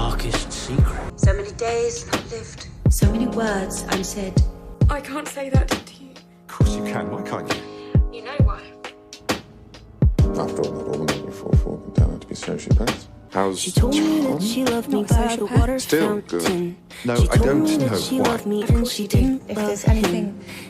darkest secret. So many days not lived. So many words unsaid. I can't say that to you. Of course you can, why can't you? You know why. After all, that woman you fought for can turn out to be sociopaths. How's She told me that she loved me by the water Still fountain. good. No, She I told don't me know that she why. loved me and she didn't If love there's him. anything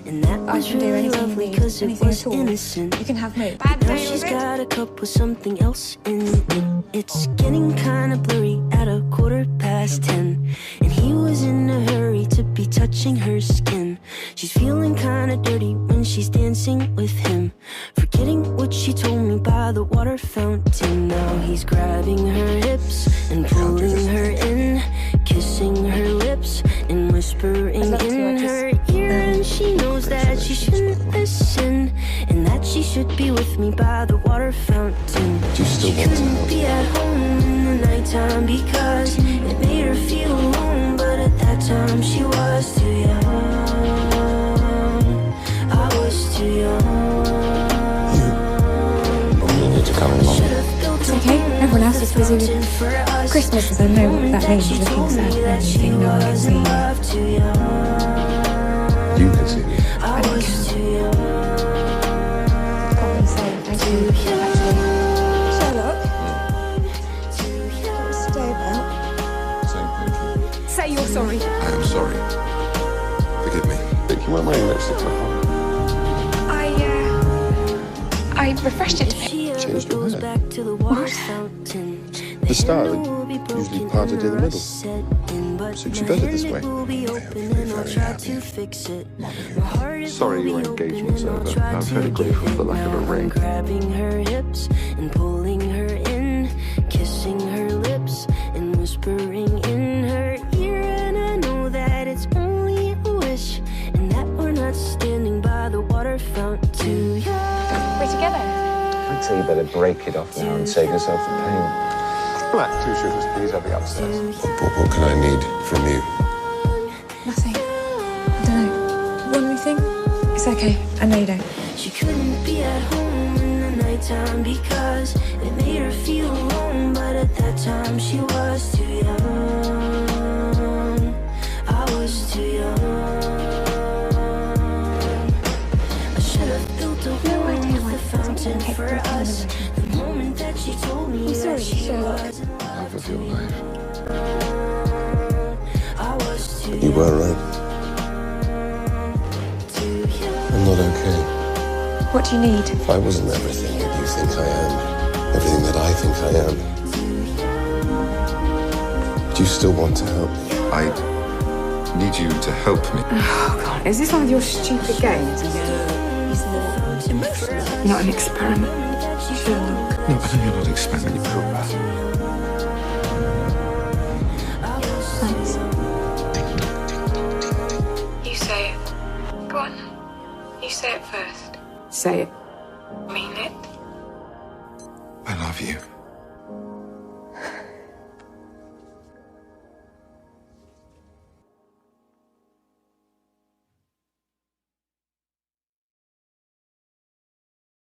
And that I was can do, really anything you lovely need, because it anything was at all, innocent. you can have me. Bad Now day she's already? got a cup with something else in it. It's getting kinda blurry at 10:15. And he was in a hurry to be touching her skin. She's feeling kinda dirty when she's dancing with him, forgetting what she told me by the water fountain. Now he's grabbing her hips and pulling her in, kissing her lips and whispering in her ear. And she knows that she shouldn't listen, and that she should be with me by the water fountain. Do you still She want to couldn't help? be at home in the nighttime because it made her feel alone. But at that time she was too young. I was too young. You need to come in, Mom. It's okay, everyone else is busy with Christmas. I know what that means, looking sad and everything, no one can see you. You can see me. I don't care. Probably say thank you, actually. Sherlock, stay about. Saying thank you. Say you're sorry. I am sorry. Forgive me. Vic, you weren't wearing lipstick to my I refreshed it a bit. She ever Changed your goes hair. back to the water fountain. The style handle will be usually broken parted in the or middle. set in, but Suits you my better this hand way. will be I am open very, and I'll very try happy. to fix it. My heart it Sorry will your be open engagement's and I'll over. try I'm to very grateful give for the it. lack of a Now I'm ring. grabbing her hips and pulling her in, kissing her lips and whispering in her ear. And I know that it's only a wish, and that we're not standing by the water fountain too young. We're together. I'd say you better break it off now and save yourself the pain. Black, 2 sugars, please. I'll be upstairs. What can I need from you? Nothing. I don't know. Want anything? It's okay. I know you don't. She couldn't be at home in the nighttime because it made her feel alone. But at that time she was too young. I was too young. I should have built a home with a fountain for us. The moment that she told me that she Sherlock. was in Love of your life. I was too You were right. young. I'm not okay. What do you need? If I wasn't everything that you think I am, everything that I think I am, do you still want to help me? I need you to help me. Oh, God. Is this one of your stupid games? Not an experiment. Sherlock. No, I know you're not experimenting. Thanks. You say it. Go on. You say it first. Say it.